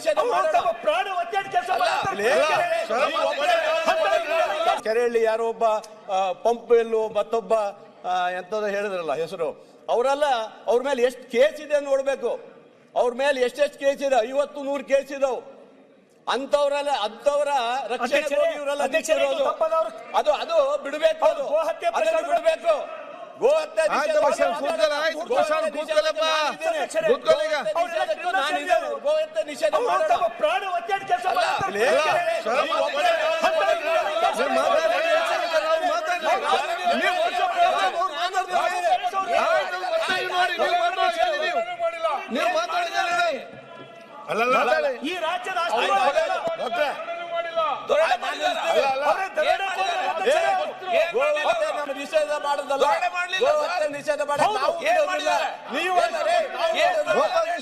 ನಿಷೇಧ ಪ್ರಾಣ ಕೆರೆಯಲ್ಲಿ ಯಾರೋ ಒಬ್ಬ ಪಂಪ್ ಎಲ್ಲೋ ಮತ್ತೊಬ್ಬ ಎಂತದ ಹೇಳಿದ್ರಲ್ಲ ಹೆಸರು, ಅವರೆಲ್ಲ ಅವ್ರ ಮೇಲೆ ಎಷ್ಟು ಕೇಸ್ ಇದೆ ನೋಡ್ಬೇಕು. ಅವ್ರ ಮೇಲೆ ಎಷ್ಟೆಷ್ಟು ಕೇಸ್ ಇದೆ, 50-100 ಕೇಸ್ ಇದಾವ್. ಅಂತವ್ರಲ್ಲ ಅಂತವರ ರಕ್ಷಣೆ ಇವರೆಲ್ಲ ಅದು ಅದು ಬಿಡಬೇಕು, ಅದನ್ನು ಬಿಡಬೇಕು. ಗೋಹತ್ಯೆ ನಿಷೇಧ ಪ್ರಾಣ ಈ ರಾಜ್ಯದ ನಿಷೇಧ ಮಾಡೋದಲ್ಲ, ನಿಷೇಧ ಮಾಡಿ